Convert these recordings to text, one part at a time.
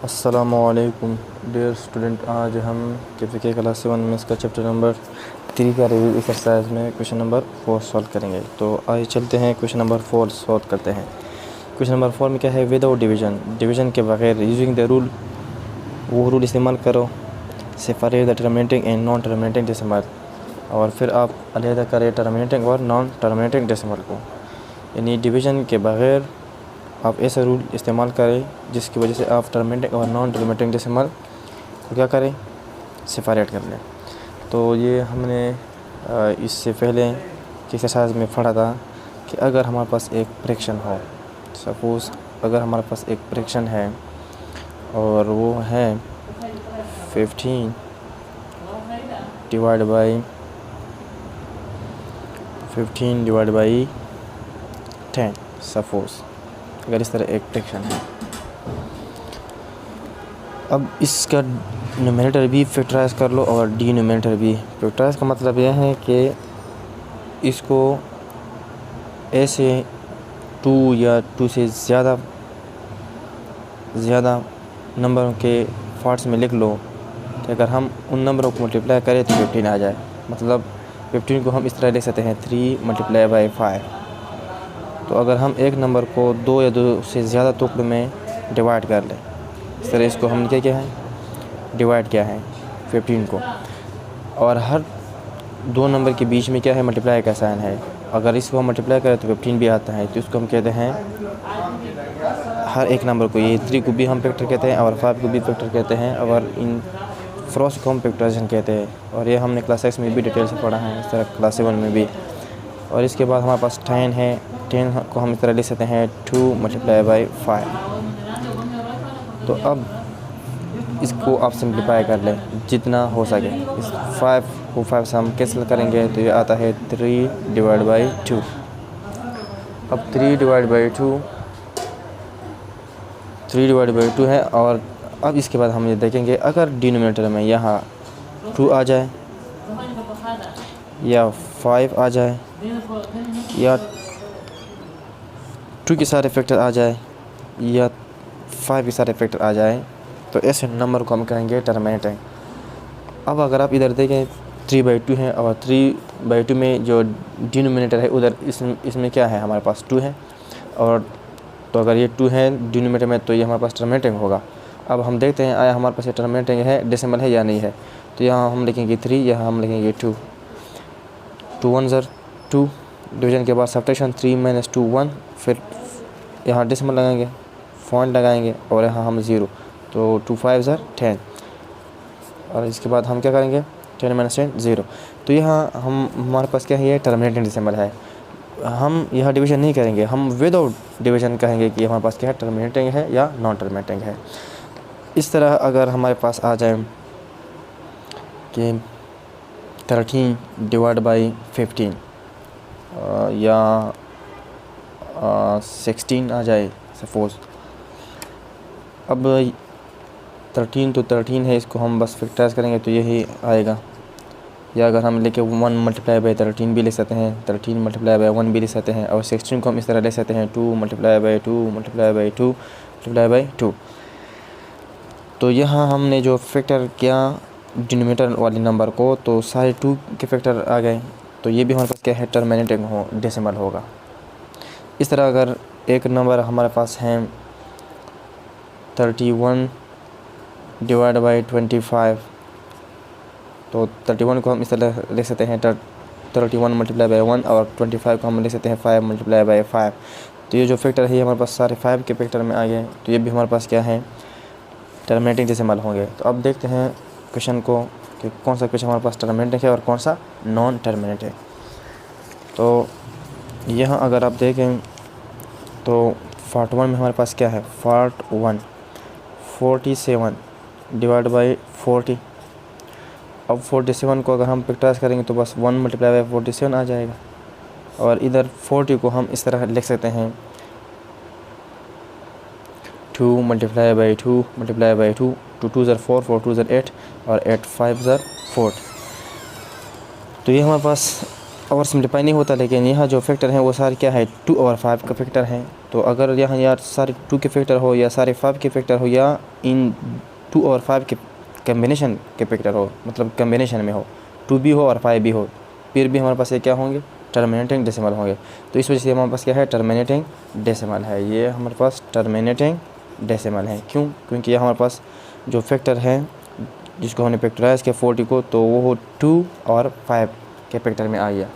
अस्सलामुअलैकुम dear student, आज हम के क्लास 7 में इसका चैप्टर नंबर 3 का रिव्यू एक्सरसाइज में क्वेश्चन नंबर 4 सॉल्व करेंगे। तो आइए चलते हैं क्वेश्चन नंबर 4 सॉल्व करते हैं। क्वेश्चन नंबर 4 में क्या है, विदाउट डिवीजन के बगैर यूजिंग द रूल, वो रूल इस्तेमाल करो, separate the terminating and non terminating decimal, और फिर आप अलहदा करें टर्मिनेटिंग और नॉन टर्मिनेटिंग डेसिमल को। यानी डिवीजन के बगैर आप ऐसा रूल इस्तेमाल करें जिसकी वजह से आप टर्मिनेटिंग और नॉन टर्मिनेटिंग डेसिमल को क्या करें, सेपरेट कर लें। तो ये हमने इससे पहले की एक्सरसाइज में पढ़ा था कि अगर हमारे पास एक फ्रैक्शन हो, सपोज़ अगर हमारे पास एक फ्रैक्शन है और वो है 15 डिवाइड बाई 10, सपोज़ अगर इस तरह एक फ्रैक्शन है। अब इसका न्यूमरेटर भी फैक्टराइज कर लो और डिनोमिनेटर भी। फैक्टराइज का मतलब यह है कि इसको ऐसे 2 या 2 से ज़्यादा नंबरों के पार्ट्स में लिख लो कि अगर हम उन नंबरों को मल्टीप्लाई करें तो 15 आ जाए। मतलब 15 को हम इस तरह लिख सकते हैं 3 × 5। तो अगर हम एक नंबर को 2 या 2 से ज़्यादा टुकड़ों में डिवाइड कर लें, इस तरह इसको हमने क्या है, डिवाइड किया है 15 को, और हर 2 नंबर के बीच में क्या है, मल्टीप्लाई का साइन है। अगर इसको हम मल्टीप्लाई करें तो 15 भी आता है। तो इसको हम कहते हैं, हर एक नंबर को, ये 3 को भी हम फैक्टर कहते हैं और 5 को भी फैक्टर कहते हैं, और इन फ्रॉस को हम फैक्टराइजेशन कहते हैं। और ये हमने क्लास 6 में भी डिटेल से पढ़ा है, इस तरह क्लास 7 में भी। और इसके बाद हमारे पास 10 है। 10 को हम इस तरह लिख सकते हैं 2 × 5। तो अब इसको आप सिंप्लीफाई कर लें जितना हो सके। इस 5 को 5 से हम कैंसिल करेंगे तो ये आता है 3/2। अब 3/2 है। और अब इसके बाद हम ये देखेंगे, अगर डिनोमिनेटर में यहाँ 2 आ जाए या 5 आ जाए या 2 के सारे फैक्टर आ जाए या 5 के सारे फैक्टर आ जाए, तो ऐसे नंबर को हम कहेंगे टर्मिनेटिंग। अब अगर आप इधर देखें 3/2 है और 3/2 में जो डिनोमिनेटर है उधर इसमें क्या है, हमारे पास 2 है। और तो अगर ये 2 है डिनोमिनेटर में तो ये हमारे पास टर्मिनेटिंग होगा। अब हम देखते हैं आया हमारे पास ये टर्मिनेटिंग है, डेसिमल है या नहीं है। तो यहाँ हम लिखेंगे 3, यहाँ हम लिखेंगे 2। 2 1 ज़र 2, डिवीजन के बाद सब्ट्रैक्शन 3 - 2 1, फिर यहाँ डेसिमल लगाएंगे, पॉइंट लगाएंगे और यहाँ हम 0। तो 2 5 ज़र 10, और इसके बाद हम क्या करेंगे, 10 - 10 0। तो यहाँ हमारे पास क्या है, ये टर्मिनेटिंग डेसिमल है। हम यहाँ डिवीजन नहीं करेंगे, हम विदाउट डिवीजन कहेंगे कि हमारे पास क्या है, टर्मिनेटिंग है या नॉन टर्मिनेटिंग है। इस तरह अगर हमारे पास आ जाए कि 13 / 15 या 16 आ जाए सपोज़। अब 13 तो 13 है, इसको हम बस फैक्टराइज करेंगे तो यही आएगा। या अगर हम लेके 1 × 13 भी ले सकते हैं, 13 × 1 भी ले सकते हैं, और 16 को हम इस तरह ले सकते हैं 2 × 2 × 2। तो यहाँ हमने जो फैक्टर किया डिनोमिनेटर वाले नंबर को, तो सारे 2 के फैक्टर आ गए। तो ये भी हमारे पास क्या है, टर्मिनेटिंग डेसिमल होगा। इस तरह अगर एक नंबर हमारे पास है 31 / 25, तो 31 को हम इस तरह लिख सकते हैं 31 × 1, और 25 को हम लिख सकते हैं 5 × 5। तो ये जो फैक्टर है हमारे पास सारे 5 के फैक्टर में आ गए। तो ये भी हमारे पास क्या है, टर्मिनेटिंग डेसिमल होंगे। तो अब देखते हैं क्वेश्चन को कि कौन सा क्वेश्चन हमारे पास टर्मिनेटिंग है और कौन सा नॉन टर्मिनेटिंग। तो यहाँ अगर आप देखें तो पार्ट 1 में हमारे पास क्या है, पार्ट 1 47 / 40। अब 47 को अगर हम फैक्टराइज करेंगे तो बस 1 × 47 आ जाएगा। और इधर 40 को हम इस तरह लिख सकते हैं 2 × 2 × 2, 2 2 ज़र 4, 4 2 ज़र 8, और 8 5 ज़र 4। तो ये हमारे पास और सिम्प्लीफाई नहीं होता, लेकिन यहाँ जो फैक्टर हैं वो सारे क्या है 2 और 5 का फैक्टर है। तो अगर यहाँ यार सारे 2 के फैक्टर हो या सारे 5 के फैक्टर हो या इन 2 और 5 के कम्बिनेशन के फैक्टर हो, मतलब कम्बिनेशन में हो, 2 भी हो और 5 भी हो, फिर भी हमारे पास ये क्या होंगे टर्मिनेटिंग डेसिमल होंगे। तो इस वजह से हमारे पास क्या है टर्मिनेटिंग डेसिमल है, ये हमारे पास टर्मिनेटिंग डेसिमल है। क्यों? क्योंकि ये हमारे पास जो फैक्टर है जिसको हमने फैक्टराइज किया 40 को, तो वो 2 और 5 के फैक्टर में आ गया।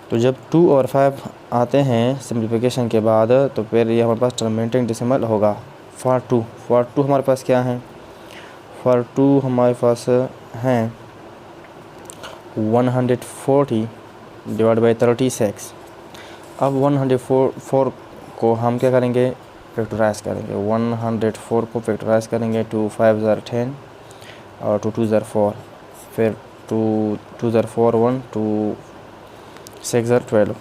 तो जब 2 और 5 आते हैं सिम्प्लीफिकेशन के बाद, तो फिर ये हमारे पास टर्मिनेटिंग डेसिमल होगा। फॉर टू हमारे पास क्या है, फॉर 2 हमारे पास हैं 140 डिवाइड बाई 36। अब 104 को हम क्या करेंगे फैक्टराइज करेंगे। 104 को फैक्टराइज करेंगे, 2 5 ज़र 10 और 2 2 ज़र 4, फिर 2 2 ज़र 4 1, 2 6 ज़र 12,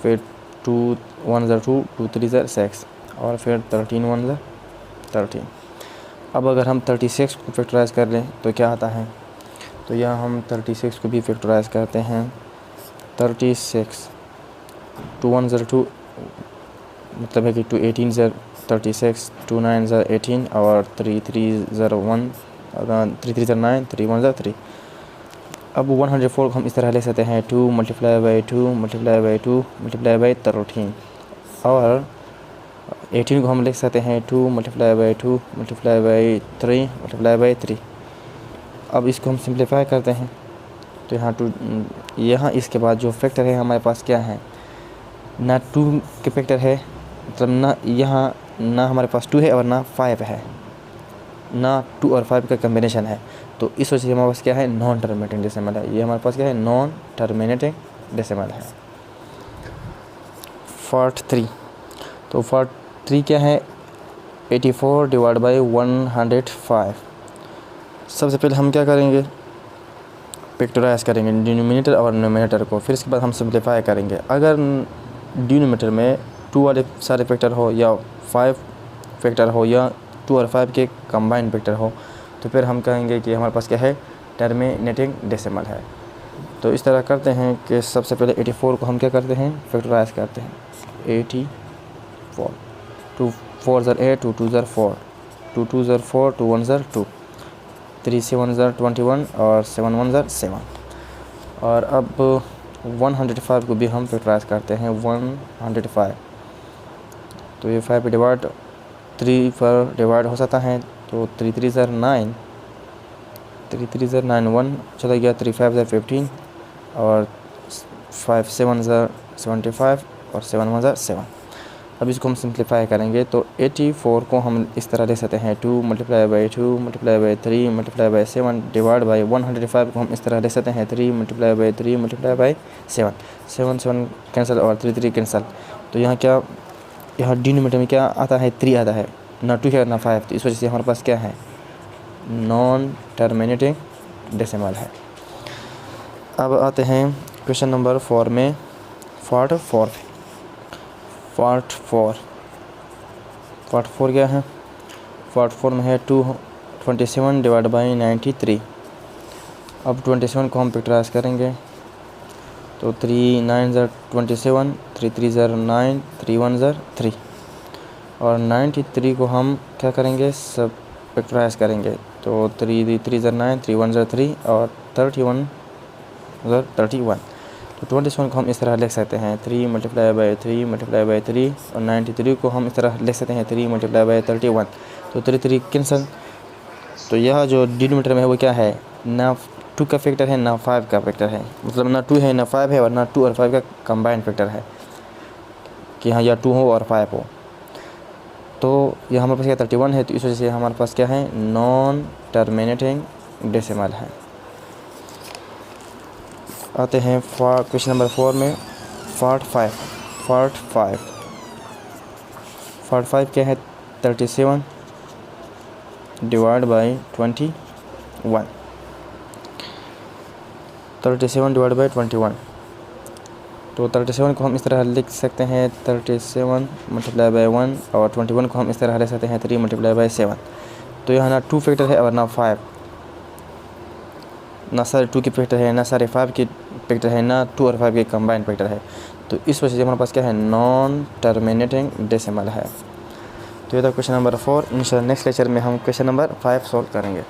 फिर 2 1 ज़र 2, 2 3 ज़र 6 और फिर 13 1 ज़र 13। अब अगर हम 36 को फैक्टराइज कर लें तो क्या आता है, तो यहाँ हम 36 को भी फैक्टराइज करते हैं। 36 2 1 ज़र 2 मतलब है कि 2 18 ज़र 36, 2 9 ज़र 18 और 3 3 ज़र 1, 3 3 ज़र 9, 3 1 ज़र 3। अब 104 को हम इस तरह ले सकते हैं 2 multiply by 2 multiply by 2 multiply by 13, और 18 को हम लिख सकते हैं 2 multiply by 2 multiply by 3 multiply by 3। अब इसको हम सिंप्लीफाई करते हैं, तो यहाँ इसके बाद जो फैक्टर है हमारे पास क्या है, ना 2 के फैक्टर है, मतलब ना यहाँ ना हमारे पास 2 है और ना 5 है, ना 2 और 5 का कम्बिनेशन है। तो इस वजह से हमारे पास क्या है नॉन टर्मिनेटिंग डेसिमल है, ये हमारे पास क्या है नॉन टर्मिनेटिंग डेसिमल है। 43, तो 43 क्या है 84 डिवाइड बाई 105। सबसे पहले हम क्या करेंगे फैक्टराइज करेंगे डिनोमिनेटर और न्यूमरेटर को, फिर इसके बाद हम सिंप्लीफाई करेंगे। अगर डिनोमिनेटर में 2 वाले सारे फैक्टर हो या 5 फैक्टर हो या 2 और 5 के कंबाइंड फैक्टर हो, तो फिर हम कहेंगे कि हमारे पास क्या है टर्मिनेटिंग डेसिमल है। तो इस तरह करते हैं कि सबसे पहले 84 को हम क्या करते हैं फैक्टराइज करते हैं। 84 2 4 ज़र 8, 2 2 ज़र 4, 2 2 ज़र 4, 2 1 ज़र 2, 3 7 ज़र 21 और 7 1 ज़र 7। और अब 105 को भी हम फैक्टराइज करते हैं 105, तो ये 5 डिवाइड 3 पर डिवाइड हो सकता है, तो 3 3 ज़र 9, 3 3 ज़र 9 1 चला गया, 3 5 ज़र 15 और 5 7 ज़र 75 और 7 1 ज़र 7। अब इसको हम सिंप्लीफाई करेंगे, तो 84 को हम इस तरह ले सकते हैं 2 multiply by 2 multiply by 3 multiply by 7 divide by 105 को हम इस तरह ले सकते हैं 3 multiply by 3 multiply by 7, 7 7 cancel और 3 3 कैंसिल। तो यहाँ डिनोमिनेटर में क्या आता है 3 आता है, ना 2 है ना 5, तो इस वजह से हमारे पास क्या है नॉन टर्मिनेटिंग डेसिमल है। अब आते हैं क्वेश्चन नंबर 4 में 44 क्या है 44 में है 227 डिवाइड बाई 93। अब 27 को हम फैक्टराइज करेंगे, तो 3 9 ज़र 27, 3 3 ज़र 9, 3 1 ज़र 3 और 93 को हम क्या करेंगे सब फैक्टराइज करेंगे, तो 3 3 ज़र 9, 3 1 ज़र 3 और 31 ज़र 31। तो 27 को हम इस तरह लिख सकते हैं 3 मल्टीप्लाई बाई 3 मल्टीप्लाई बाई 3 और 93 को हम इस तरह लिख सकते हैं 3 मल्टीप्लाई बाई 31, तो 3 3 कैंसिल। तो यह जो डिनोमिनेटर में है वो क्या है ना 2 का फैक्टर है ना 5 का फैक्टर है, मतलब ना 2 है ना 5 है और ना 2 और 5 का कंबाइंड फैक्टर है कि हाँ या 2 हो और 5 हो। तो यह हमारे पास क्या 31 है, तो इस वजह से हमारे पास क्या है नॉन टर्मिनेटिंग डेसिमल है। आते हैं क्वेश्चन नंबर 4 में 45 क्या है 37 डिवाइड बाई 21, 37 डिवाइड बाई 21। तो 37 को हम इस तरह लिख सकते हैं 37 मल्टीप्लाई बाई 1 और 21 को हम इस तरह लिख सकते हैं 3 मल्टीप्लाई बाई 7। तो यहाँ ना 2 फैक्टर है और ना 5, ना सारे 2 के फैक्टर है, ना सारे 5 के फैक्टर है, ना 2 और 5 के कंबाइंड फैक्टर है। तो इस वजह से हमारे पास क्या है, नॉन टर्मिनेटिंग डेसिमल है। तो ये था क्वेश्चन नंबर 4। इंशाल्लाह नेक्स्ट लेक्चर में हम क्वेश्चन नंबर 5 सॉल्व करेंगे।